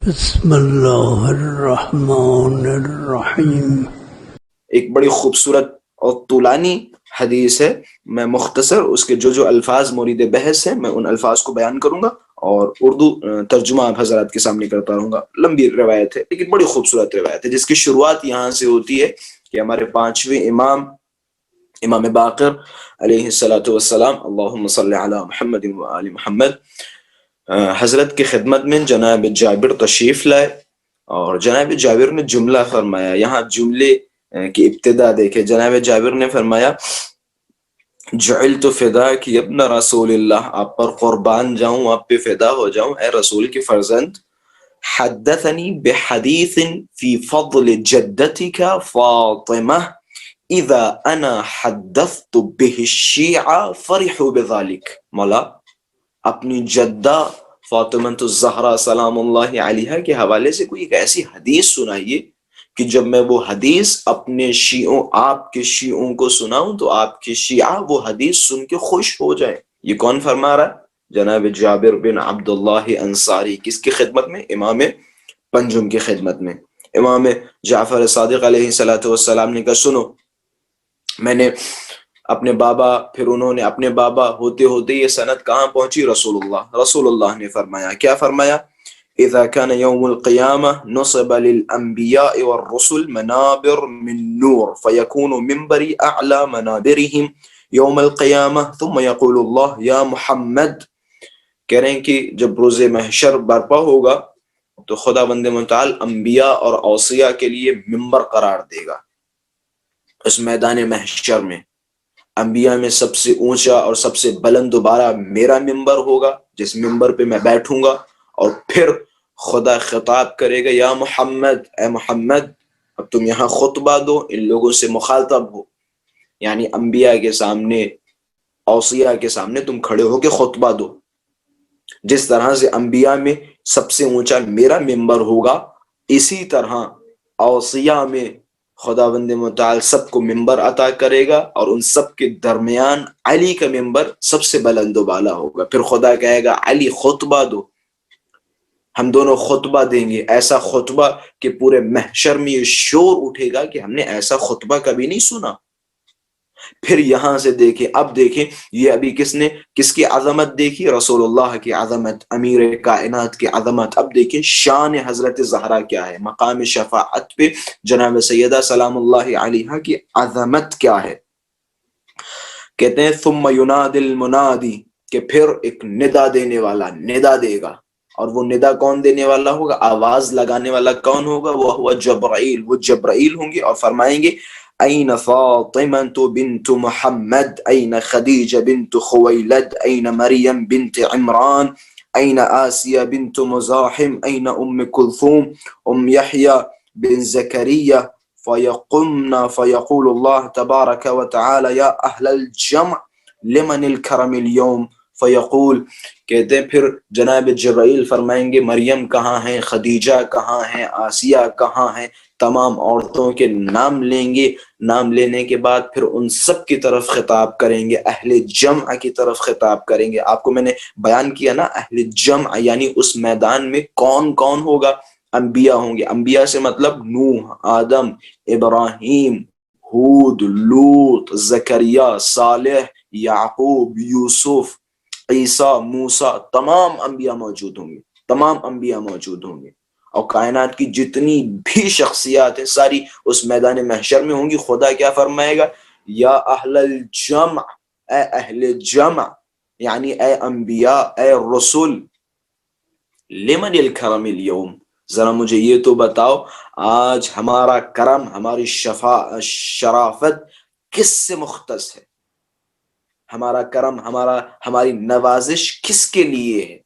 بسم اللہ الرحمن الرحیم۔ ایک بڑی خوبصورت اور طولانی حدیث ہے، میں مختصر اس کے جو الفاظ مورد بحث ہیں میں ان الفاظ کو بیان کروں گا اور اردو ترجمہ آپ حضرات کے سامنے کرتا رہوں گا۔ لمبی روایت ہے لیکن بڑی خوبصورت روایت ہے جس کی شروعات یہاں سے ہوتی ہے کہ ہمارے پانچویں امام باقر علیہ الصلوۃ والسلام، اللہم صلی علی محمد و آل محمد، حضرت کی خدمت میں جناب جابر تشریف لائے اور جناب جابر نے جملہ فرمایا۔ یہاں جملے کی ابتدا دیکھے، جناب جابر نے فرمایا جعلت فداک یا ابن رسول اللہ، آپ پر قربان جاؤں، آپ پہ فدا ہو جاؤں اے رسول کی فرزند۔ حدثنی بحدیث فی فضل جدتک فاطمہ اذا انا حدثت به الشیعہ فرحوا بذلک۔ مولا اپنی جدہ فاطمہ الزہرا سلام اللہ علیہا کے حوالے سے کوئی ایک ایسی حدیث سنائیے کہ جب میں وہ حدیث اپنے شیعوں، آپ کے شیعوں کو سناؤں تو آپ کے شیعہ وہ حدیث سن کے خوش ہو جائیں۔ یہ کون فرما رہا ہے؟ جناب جابر بن عبداللہ انصاری۔ کس کی خدمت میں؟ امام پنجم کی خدمت میں۔ امام جعفر صادق علیہ السلام نے کہا سنو، میں نے اپنے بابا، پھر انہوں نے اپنے بابا، ہوتے ہوتے یہ سند کہاں پہنچی؟ رسول اللہ نے فرمایا، کیا فرمایا؟ اذا كان يوم القيامة نصب للانبياء والرسل منابر من نور فيكون منبري اعلى منابرهم يوم القيامة ثم يقول الله يا محمد۔ کہہ رہے ہیں کہ جب روز محشر برپا ہوگا تو خدا بند متعال انبیاء اور اوصیاء کے لیے منبر قرار دے گا۔ اس میدان محشر میں انبیاء میں سب سے اونچا اور سب سے بلند دوبارہ میرا منبر ہوگا، جس منبر پہ میں بیٹھوں گا، اور پھر خدا خطاب کرے گا یا محمد، اے محمد اب تم یہاں خطبہ دو، ان لوگوں سے مخاطب ہو، یعنی انبیاء کے سامنے، اوصیاء کے سامنے تم کھڑے ہو کے خطبہ دو۔ جس طرح سے انبیاء میں سب سے اونچا میرا منبر ہوگا، اسی طرح اوصیاء میں خدا بند متعال سب کو منبر عطا کرے گا، اور ان سب کے درمیان علی کا منبر سب سے بلند و بالا ہوگا۔ پھر خدا کہے گا علی خطبہ دو، ہم دونوں خطبہ دیں گے، ایسا خطبہ کہ پورے محشر میں یہ شور اٹھے گا کہ ہم نے ایسا خطبہ کبھی نہیں سنا۔ پھر یہاں سے دیکھیں، اب دیکھیں یہ ابھی کس کی عظمت دیکھی؟ رسول اللہ کی عظمت، امیر کائنات کی عظمت۔ اب دیکھیں شان حضرت زہرا کیا ہے، مقام شفاعت پہ جناب سیدہ سلام اللہ علیہا کی عظمت کیا ہے۔ کہتے ہیں ثم ینادی المنادی، کہ پھر ایک ندا دینے والا ندا دے گا، اور وہ ندا کون دینے والا ہوگا؟ آواز لگانے والا کون ہوگا؟ وہ جبرائیل، وہ جبرائیل ہوں گے اور فرمائیں گے این فاطمة بنت محمد، این خدیجہ بنت خویلد، این مریم بنت عمران، این آسیہ بنت مزاحم، این ام کلثوم، ام یحییٰ بن زکریہ، فیقمنا فیقول اللہ تبارک وتعالی یا اہل الجمع لمن الکرم اليوم، فیقول، کہتے ہیں پھر جناب جبرائیل فرمائیں گے مریم کہاں ہیں، خدیجہ کہاں ہیں، آسیہ کہاں ہیں، تمام عورتوں کے نام لیں گے۔ نام لینے کے بعد پھر ان سب کی طرف خطاب کریں گے، اہل جمع کی طرف خطاب کریں گے۔ آپ کو میں نے بیان کیا نا، اہل جمع یعنی اس میدان میں کون کون ہوگا؟ انبیاء ہوں گے۔ انبیاء سے مطلب نوح، آدم، ابراہیم، ہود، لوط، زکریا، صالح، یعقوب، یوسف، عیسیٰ، موسیٰ، تمام انبیاء موجود ہوں گے، تمام انبیاء موجود ہوں گے، اور کائنات کی جتنی بھی شخصیات ہیں ساری اس میدان محشر میں ہوں گی۔ خدا کیا فرمائے گا؟ یا اہل الجمع، اے اہل جمع، یعنی اے انبیاء، اے رسول، لمن الکرم اليوم، ذرا مجھے یہ تو بتاؤ آج ہمارا کرم، ہماری شرافت کس سے مختص ہے؟ ہمارا کرم، ہماری نوازش کس کے لیے ہے؟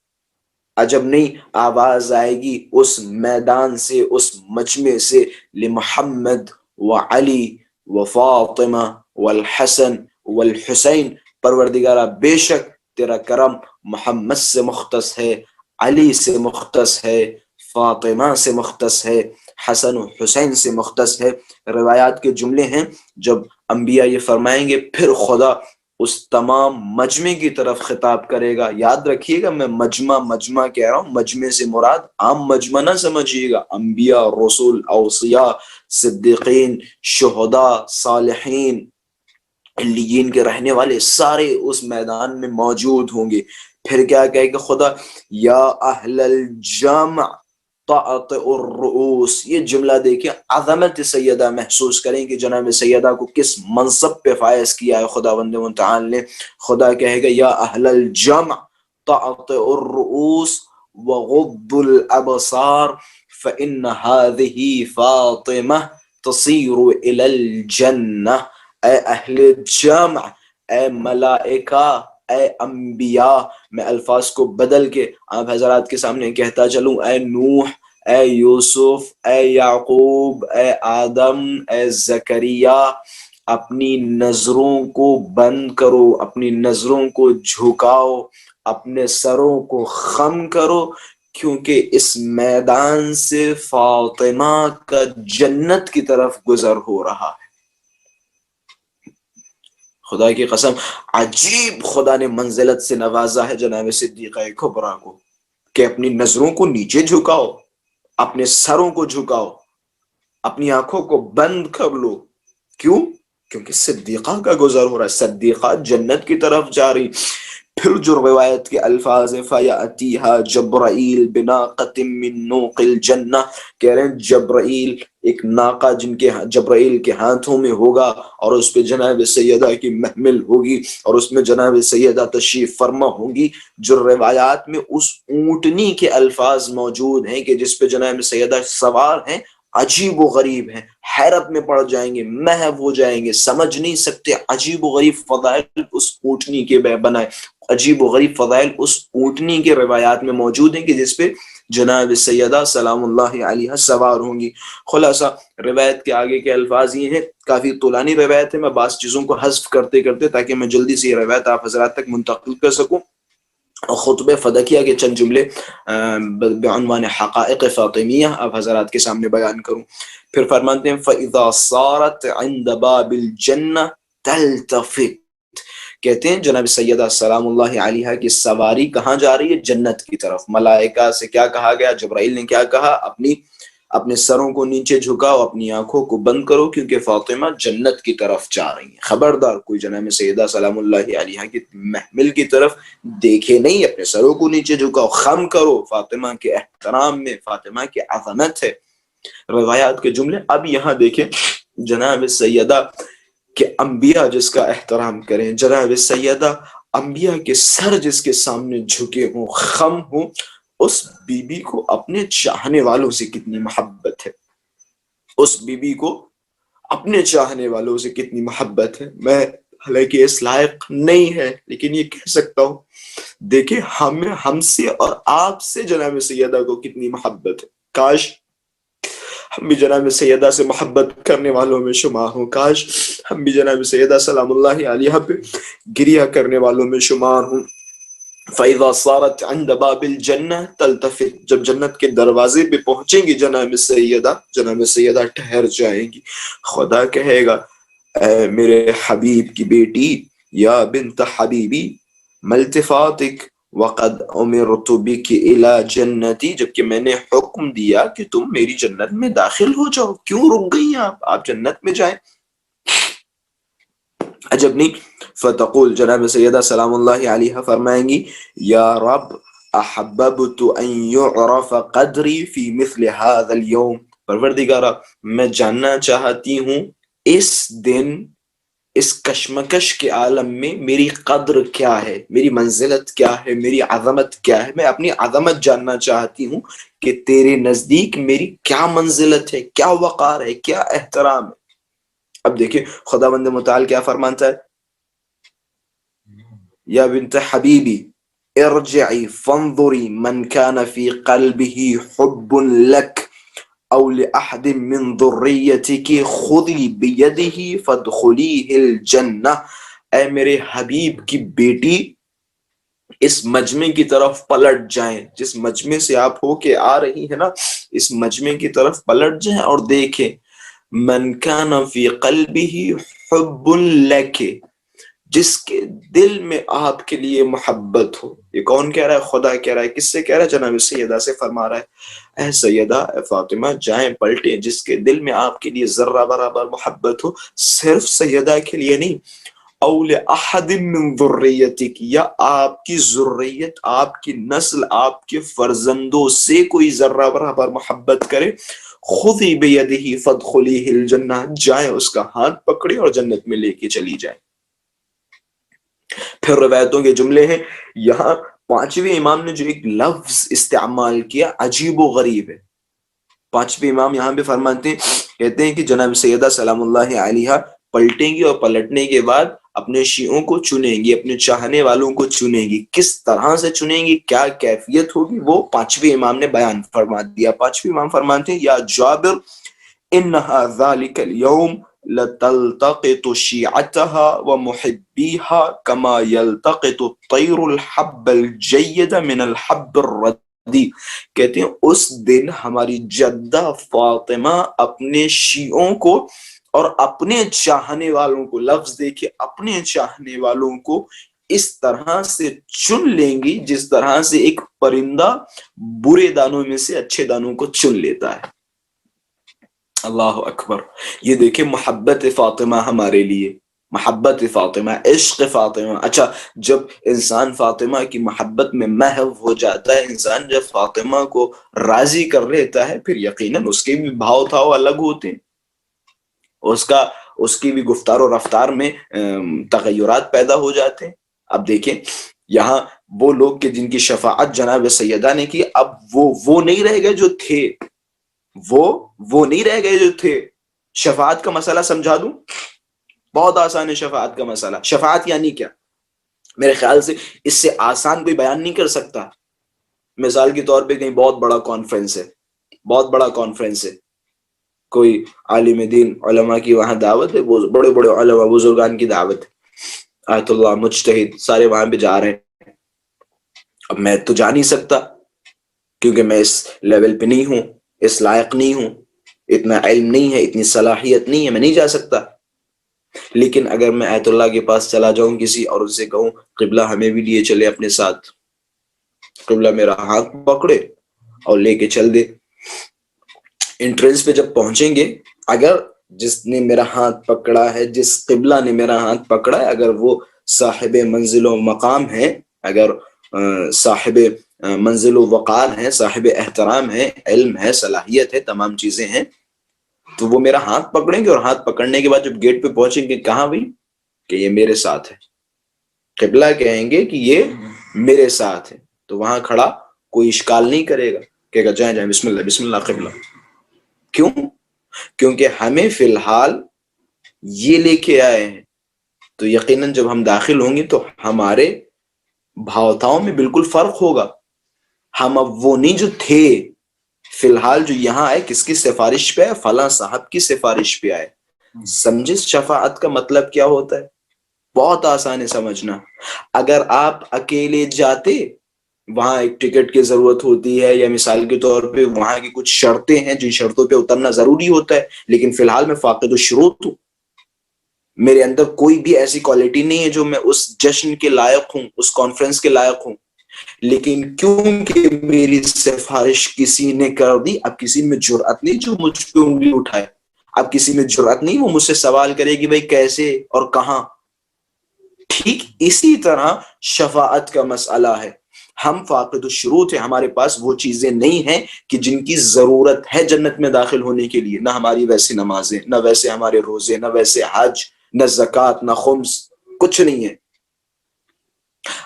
عجب نہیں آواز آئے گی اس میدان سے، اس مجمع سے، لمحمد وعلی وفاطمہ والحسن والحسین، پروردگارہ بے شک تیرا کرم محمد سے مختص ہے، علی سے مختص ہے، فاطمہ سے مختص ہے، حسن و حسین سے مختص ہے۔ روایات کے جملے ہیں، جب انبیاء یہ فرمائیں گے پھر خدا اس تمام مجمع کی طرف خطاب کرے گا. یاد رکھیے گا میں مجمع کہہ رہا ہوں، مجمع سے مراد عام مجمع نہ سمجھیے گا، انبیاء، رسول، اوصیاء، صدیقین، شہداء، صالحین، علیین کے رہنے والے سارے اس میدان میں موجود ہوں گے. پھر کیا کہے گا خدا؟ یا اہل الجمع طاعت الرؤوس. یہ جملہ دیکھیں، عظمت سیدہ محسوس کریں کہ جناب سیدہ کو کس منصب پہ فائز کیا ہے خداوند متعال نے. خدا کہے گا یا اہل الجمع طاعت الرؤوس وغض الابصار فإن هذه فاطمہ تصیر إلی الجنہ. اے اہل جمع، اے ملائکہ، اے انبیاء. میں الفاظ کو بدل کے آپ حضرات کے سامنے کہتا چلوں، اے نوح، اے یوسف، اے یعقوب، اے آدم، اے زکریا، اپنی نظروں کو بند کرو، اپنی نظروں کو جھکاؤ، اپنے سروں کو خم کرو، کیونکہ اس میدان سے فاطمہ کا جنت کی طرف گزر ہو رہا ہے. خدا کی قسم عجیب خدا نے منزلت سے نوازا ہے جناب صدیقہ کبریٰ کو کہ اپنی نظروں کو نیچے جھکاؤ، اپنے سروں کو جھکاؤ، اپنی آنکھوں کو بند کر لو. کیوں؟ کیونکہ صدیقہ کا گزر ہو رہا ہے، صدیقہ جنت کی طرف جا رہی. پھر جو روایت کے الفاظ ہیں فَيَأْتِيهَا جَبْرَائِيلُ بِنَاقَةٍ مِّن نُوقِ الْجَنَّةِ، کہہ رہے ہیں جبرائیل ایک ناقہ جن کے جبرائیل کے ہاتھوں میں ہوگا اور اس پہ جناب سیدہ کی محمل ہوگی اور اس میں جناب سیدہ تشریف فرما ہوگی. جو روایات میں اس اونٹنی کے الفاظ موجود ہیں کہ جس پہ جناب سیدہ سوار ہیں، عجیب و غریب ہیں، حیرت میں پڑ جائیں گے، محو ہو جائیں گے، سمجھ نہیں سکتے. عجیب و غریب فضائل اس اونٹنی کے بنائے، عجیب و غریب فضائل اس اونٹنی کے روایات میں موجود ہیں کہ جس پہ جناب سیدہ سلام اللہ علیہ سوار ہوں گی. خلاصہ روایت کے آگے کے الفاظ یہ ہیں، کافی طولانی روایت ہے، میں بعض چیزوں کو حذف کرتے کرتے تاکہ میں جلدی سے یہ روایت آپ حضرات تک منتقل کر سکوں. خطبہ فدکیہ کے چند جملے بعنوان حقائق فاطمیہ آپ حضرات کے سامنے بیان کروں. پھر فرماتے ہیں فَإِذَا صَارَتْ عِنْدَ بَابِ الْجَنَّةِ تَلْتَفِتْ. کہتے ہیں جناب سیدہ سلام اللہ علیہ کی سواری کہاں جا رہی ہے؟ جنت کی طرف. ملائکہ سے کیا کہا گیا؟ جبرائیل نے کیا کہا؟ اپنے سروں کو نیچے جھکاؤ، اپنی آنکھوں کو بند کرو، کیونکہ فاطمہ جنت کی طرف جا رہی ہیں. خبردار کوئی جناب سیدہ سلام اللہ علیہ کی محمل کی طرف دیکھے نہیں، اپنے سروں کو نیچے جھکاؤ، خم کرو. فاطمہ کے احترام میں فاطمہ کی عظمت ہے. روایات کے جملے. اب یہاں دیکھیں جناب سیدہ کہ انبیاء جس کا احترام کریں، جناب سیدہ انبیاء کے سر جس کے سامنے جھکے ہوں، خم ہوں، اس بی بی کو اپنے چاہنے والوں سے کتنی محبت ہے، اس بی بی کو اپنے چاہنے والوں سے کتنی محبت ہے. میں حالانکہ اس لائق نہیں ہے لیکن یہ کہہ سکتا ہوں، دیکھیں ہم سے اور آپ سے جناب سیدہ کو کتنی محبت ہے. کاش ہم بھی جناب سیدہ سے محبت کرنے والوں میں شمار ہوں، کاش ہم بھی جناب سیدہ سلام اللہ علیہ پہ گریہ کرنے والوں میں شمار ہوں. فَإِذَا صَارَتْ عِنْدَ بَابِ الْجَنَّةِ تَلْتَفِتْ. جب جنت کے دروازے پہ پہنچیں گی جناب سیدہ ٹھہر جائیں گی. خدا کہے گا اے میرے حبیب کی بیٹی، یا بنت حبیبی ملتفاتک وقد امرت بک الی جنتی، جبکہ میں نے حکم دیا کہ تم میری جنت میں داخل ہو جاؤ، کیوں رک گئی آپ جنت میں جائیں. عجب نہیں. فتقول جناب سیدہ سلام اللہ علیہ فرمائیں گی یا رب احببت ان یعرف قدری فی مثل هذا اليوم. پروردگارا میں جاننا چاہتی ہوں اس دن، اس کشمکش کے عالم میں میری قدر کیا ہے، میری منزلت کیا ہے، میری عظمت کیا ہے. میں اپنی عظمت جاننا چاہتی ہوں کہ تیرے نزدیک میری کیا منزلت ہے، کیا وقار ہے، کیا احترام ہے. اب دیکھیں خداوند متعال کیا فرماتا ہے، یا بنت حبیبی ارجعی فانظری من کان فی قلبہ حب لک او لأحد من ذریتک خذی بیدہ فادخلیہ الجنہ. اے میرے حبیب کی بیٹی، اس مجمع کی طرف پلٹ جائیں، جس مجمع سے آپ ہو کے آ رہی ہے نا، اس مجمع کی طرف پلٹ جائیں اور دیکھیں من کان فی قلبہ حب لک، جس کے دل میں آپ کے لیے محبت ہو. یہ کون کہہ رہا ہے؟ خدا کہہ رہا ہے. کس سے کہہ رہا ہے؟ جناب سیدہ سے فرما رہا ہے اے سیدہ اے فاطمہ جائیں پلٹیں جس کے دل میں آپ کے لیے ذرہ برابر محبت ہو. صرف سیدہ کے لیے نہیں، اول احد من ذریتک، یا آپ کی ذریت، آپ کی نسل، آپ کے فرزندوں سے کوئی ذرہ برابر محبت کرے، خذی بیدہ فادخلیہ الجنہ، جائیں اس کا ہاتھ پکڑے اور جنت میں لے کے چلی جائیں. پھر روایتوں کے جملے ہیں. یہاں پانچویں امام نے جو ایک لفظ استعمال کیا عجیب و غریب ہے. پانچویں امام یہاں پہ فرماتے ہیں، کہتے ہیں کہ جناب سیدہ سلام اللہ علیہا پلٹیں گی اور پلٹنے کے بعد اپنے شیعوں کو چنیں گی، اپنے چاہنے والوں کو چنیں گی. کس طرح سے چنیں گی، کیا کیفیت ہوگی، وہ پانچویں امام نے بیان فرما دیا. پانچویں امام فرماتے ہیں یا جابر انہا ذالک اليوم لتلتقط شیعتها ومحبیها كما يلتقط الطیر الحب الجید من الحب الردی. کہتے ہیں اس دن ہماری جدہ فاطمہ اپنے شیعوں کو اور اپنے چاہنے والوں کو، لفظ دیکھیں، اپنے چاہنے والوں کو اس طرح سے چن لیں گی جس طرح سے ایک پرندہ برے دانوں میں سے اچھے دانوں کو چن لیتا ہے. اللہ اکبر. یہ دیکھیں محبت فاطمہ ہمارے لیے، محبت فاطمہ، عشق فاطمہ. اچھا جب انسان فاطمہ کی محبت میں محو ہو جاتا ہے، انسان جب فاطمہ کو راضی کر لیتا ہے، پھر یقیناً اس کے بھی بھاؤ تھاؤ الگ ہوتے ہیں، اس کی بھی گفتار و رفتار میں تغیرات پیدا ہو جاتے ہیں. اب دیکھیں یہاں وہ لوگ کہ جن کی شفاعت جناب سیدہ نے کی، اب وہ نہیں رہ گئے جو تھے، وہ نہیں رہ گئے جو تھے. شفاعت کا مسئلہ سمجھا دوں، بہت آسان ہے شفاعت کا مسئلہ. شفاعت یعنی کیا؟ میرے خیال سے اس سے آسان کوئی بیان نہیں کر سکتا. مثال کے طور پہ کہیں بہت بڑا کانفرنس ہے، کوئی عالم دین علماء کی وہاں دعوت ہے، بڑے بڑے علماء بزرگان کی دعوت ہے، آیت اللہ مجتہد سارے وہاں پہ جا رہے ہیں. اب میں تو جا نہیں سکتا کیونکہ میں اس لیول پہ نہیں ہوں، اس لائق نہیں ہوں، اتنا علم نہیں ہے، اتنی صلاحیت نہیں ہے، میں نہیں جا سکتا. لیکن اگر میں آیت اللہ کے پاس چلا جاؤں کسی اور ان سے کہوں قبلہ ہمیں بھی لیے چلے اپنے ساتھ، قبلہ میرا ہاتھ پکڑے اور لے کے چل دے. انٹرنس پہ جب پہنچیں گے، اگر جس نے میرا ہاتھ پکڑا ہے، جس قبلہ نے میرا ہاتھ پکڑا ہے، اگر وہ صاحب منزل و مقام ہے، اگر صاحب منزل و وقار ہے، صاحب احترام ہے، علم ہے، صلاحیت ہے، تمام چیزیں ہیں، تو وہ میرا ہاتھ پکڑیں گے. اور ہاتھ پکڑنے کے بعد جب گیٹ پہ پہنچیں گے، کہاں بھائی کہ یہ میرے ساتھ ہے، قبلہ کہیں گے کہ یہ میرے ساتھ ہے، تو وہاں کھڑا کوئی اشکال نہیں کرے گا، کہے گا جائیں بسم اللہ بسم اللہ قبلہ. کیوں؟ کیونکہ ہمیں فی الحال یہ لے کے آئے ہیں. تو یقیناً جب ہم داخل ہوں گے تو ہمارے بھاوتاؤں میں بالکل فرق ہوگا. ہم اب وہ نہیں جو تھے، فی الحال جو یہاں آئے کس کی سفارش پہ آئے؟ فلاں صاحب کی سفارش پہ آئے. سمجھے شفاعت کا مطلب کیا ہوتا ہے؟ بہت آسان ہے سمجھنا. اگر آپ اکیلے جاتے، وہاں ایک ٹکٹ کی ضرورت ہوتی ہے، یا مثال کے طور پہ وہاں کی کچھ شرطیں ہیں جن شرطوں پہ اترنا ضروری ہوتا ہے، لیکن فی الحال میں فاقد الشروط ہوں، میرے اندر کوئی بھی ایسی کوالٹی نہیں ہے جو میں اس جشن کے لائق ہوں، اس کانفرنس کے لائق ہوں. لیکن کیونکہ میری سفارش کسی نے کر دی، اب کسی میں جرأت نہیں جو مجھ پہ انگلی اٹھائے، اب کسی میں جرأت نہیں وہ مجھ سے سوال کرے کہ بھائی کیسے اور کہاں. ٹھیک اسی طرح شفاعت کا مسئلہ ہے. ہم فاقد الشروط ہیں، ہمارے پاس وہ چیزیں نہیں ہیں کہ جن کی ضرورت ہے جنت میں داخل ہونے کے لیے. نہ ہماری ویسی نمازیں، نہ ویسے ہمارے روزے، نہ ویسے حج، نہ زکوٰۃ، نہ خمس، کچھ نہیں ہے.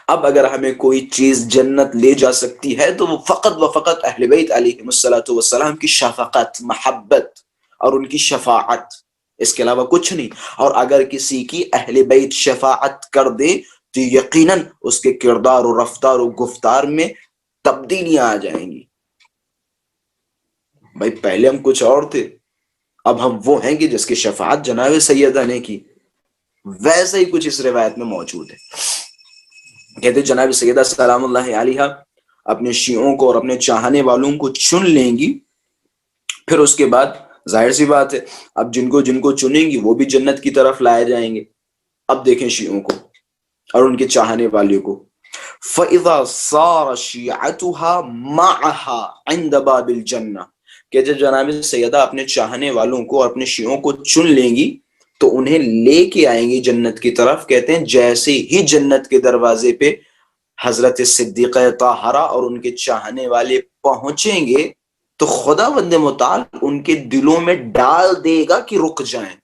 اب اگر ہمیں کوئی چیز جنت لے جا سکتی ہے تو وہ فقط و فقط اہل بیت علیہم الصلوۃ والسلام کی شفقت، محبت اور ان کی شفاعت، اس کے علاوہ کچھ نہیں. اور اگر کسی کی اہل بیت شفاعت کر دے تو یقیناً اس کے کردار و رفتار و گفتار میں تبدیلیاں آ جائیں گی. بھائی پہلے ہم کچھ اور تھے، اب ہم وہ ہیں کہ جس کی شفاعت جناب سیدہ نے کی. ویسے ہی کچھ اس روایت میں موجود ہے. کہتے جناب سیدہ سلام اللہ علیہ اپنے شیعوں کو اور اپنے چاہنے والوں کو چن لیں گی. پھر اس کے بعد ظاہر سی بات ہے اب جن کو چنیں گی وہ بھی جنت کی طرف لائے جائیں گے. اب دیکھیں شیعوں کو، اور ان کے چاہنے والوں کو. فَإِذَا صَارَ شِيعَتُهَا مَعَهَا عِنْدَ بَابِ الْجَنَّةِ کہ جب جناب سیدہ اپنے چاہنے والوں کو اور اپنے شیعوں کو چن لیں گی تو انہیں لے کے آئیں گی جنت کی طرف. کہتے ہیں جیسے ہی جنت کے دروازے پہ حضرت صدیقہ طاہرہ اور ان کے چاہنے والے پہنچیں گے تو خدا بند متعال ان کے دلوں میں ڈال دے گا کہ رک جائیں.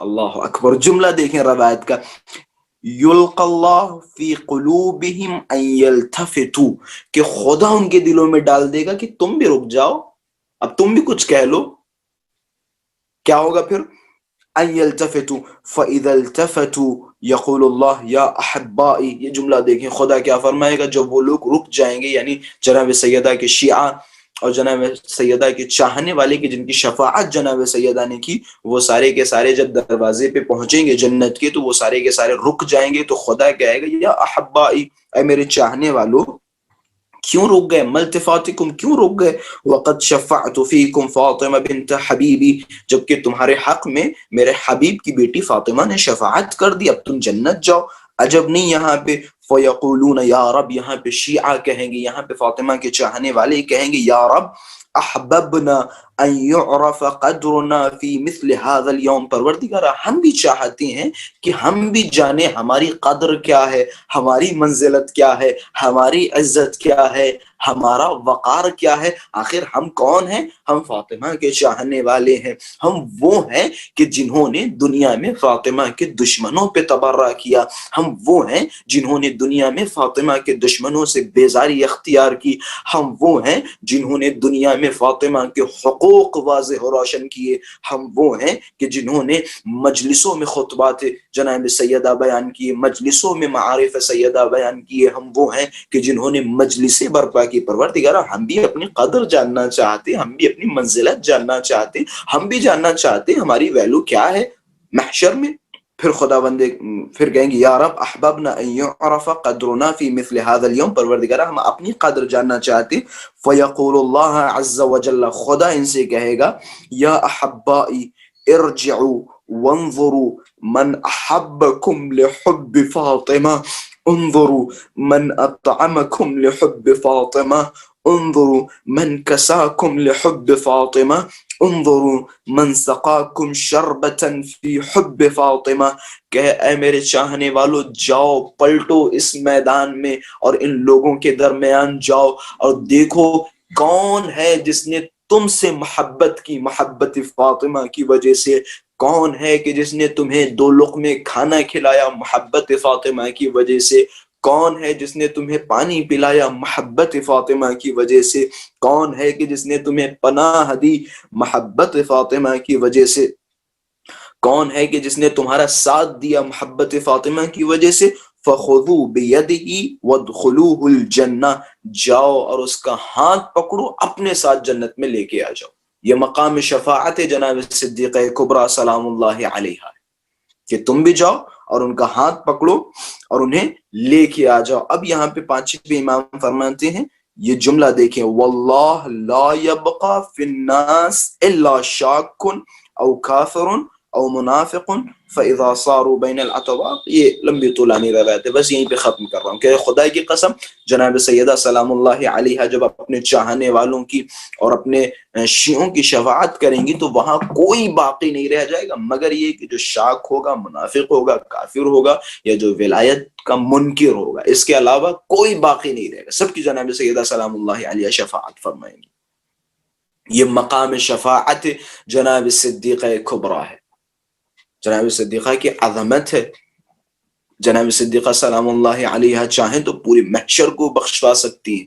اللہ اکبر. جملہ دیکھیں روایت کا, یلقی اللہ فی قلوبہم ان یلتفتوا کہ خدا ان کے دلوں میں ڈال دے گا کہ تم بھی رک جاؤ, اب تم بھی کچھ کہہ لو. کیا ہوگا پھر؟ ان یلتفتوا فاذا التفتوا یقول اللہ یا احبائی. یہ جملہ دیکھیں خدا کیا فرمائے گا جب وہ لوگ رک جائیں گے, یعنی جناب سیدہ کے شیعہ اور جناب سیدہ کے چاہنے والے کی جن کی شفاعت جناب سیدہ نے کی, وہ سارے کے سارے جب دروازے پہ پہنچیں گے جنت کے تو وہ سارے کے سارے رک جائیں گے. تو خدا کہے گا یا احبائی, اے میرے چاہنے والو کیوں رک گئے؟ ملتفاتکم کیوں رک گئے؟ وقد شفعت فیکم فاطمہ بنت حبیبی جبکہ تمہارے حق میں میرے حبیب کی بیٹی فاطمہ نے شفاعت کر دی, اب تم جنت جاؤ. عجب نہیں یہاں پہ فیقولون یا رب, یہاں پہ شیعہ کہیں گے, یہاں پہ فاطمہ کے چاہنے والے کہیں گے یا رب احببنا ان يعرف قدرنا فی مثل هذا اليوم, پروردگارا ہم بھی چاہتے ہیں کہ ہم بھی جانیں ہماری قدر کیا ہے, ہماری منزلت کیا ہے, ہماری عزت کیا ہے, ہمارا وقار کیا ہے. آخر ہم کون ہیں؟ ہم فاطمہ کے چاہنے والے ہیں. ہم وہ ہیں کہ جنہوں نے دنیا میں فاطمہ کے دشمنوں پہ تبرہ کیا. ہم وہ ہیں جنہوں نے دنیا میں فاطمہ کے دشمنوں سے بیزاری اختیار کی. ہم وہ ہیں جنہوں نے دنیا میں فاطمہ کے حقوق واضح و روشن کیے. ہم وہ ہیں کہ جنہوں نے مجلسوں میں خطبات جناب سیدہ بیان کیے, مجلسوں میں معارف سیدہ بیان کیے. ہم وہ ہیں کہ جنہوں نے مجلسیں برپا کی. پروردگارا ہم بھی اپنی قدر جاننا چاہتے, ہم بھی اپنی منزلت جاننا چاہتے, ہم بھی جاننا چاہتے ہماری ویلو کیا ہے محشر میں. پھر خدا بندے پھر کہیں گے یا رب احببنا ان يعرف قدرنا فی مثل هذا اليوم, پروردگارا ہم اپنی قدر جاننا چاہتے. فیقول اللہ عز وجل, خدا ان سے کہے گا یا احبائی ارجعوا وانظروا من احبکم لحب فاطمہ, انظروا من اطعمکم لحب فاطمہ, انظروا من کساکم لحب فاطمہ, انظروا من سقاکم شربتا فی حب فاطمہ. کہ اے میرے چاہنے والو جاؤ پلٹو اس میدان میں اور ان لوگوں کے درمیان جاؤ اور دیکھو کون ہے جس نے تم سے محبت کی, محبت فاطمہ کی وجہ سے. کون ہے کہ جس نے تمہیں 2 لقمے کھانا کھلایا محبت فاطمہ کی وجہ سے. کون ہے جس نے تمہیں پانی پلایا محبت فاطمہ کی وجہ سے. کون ہے کہ جس نے تمہیں پناہ دی محبت فاطمہ کی وجہ سے. کون ہے کہ جس نے تمہارا ساتھ دیا محبت فاطمہ کی وجہ سے. فخذوا بیدہ وادخلوہ الجنہ, جاؤ اور اس کا ہاتھ پکڑو اپنے ساتھ جنت میں لے کے آ جاؤ. یہ مقام شفاعت جناب صدیقہ کبریٰ سلام اللہ علیہا کہ تم بھی جاؤ اور ان کا ہاتھ پکڑو اور انہیں لے کے آ جاؤ. اب یہاں پہ 5ویں امام فرماتے ہیں یہ جملہ دیکھیں, واللہ لا یبقى فی الناس الا شاک او کافر او منافق فاذا صاروا بین الاطباق. یہ لمبی طولانی روایت ہے, بس یہیں پہ ختم کر رہا ہوں. کہ خدا کی قسم جناب سیدہ سلام اللہ علیہا جب اپنے چاہنے والوں کی اور اپنے شیعوں کی شفاعت کریں گی تو وہاں کوئی باقی نہیں رہ جائے گا مگر یہ کہ جو شاک ہوگا, منافق ہوگا, کافر ہوگا, یا جو ولایت کا منکر ہوگا. اس کے علاوہ کوئی باقی نہیں رہے گا. سب کی جناب سیدہ سلام اللہ علیہ شفاعت فرمائیں گی. یہ مقام شفاعت جناب صدیقہ کبریٰ ہے, جناب صدیقہ کی عظمت ہے. جناب صدیقہ سلام اللہ علیہ چاہیں تو پوری محشر کو بخشوا سکتی ہیں.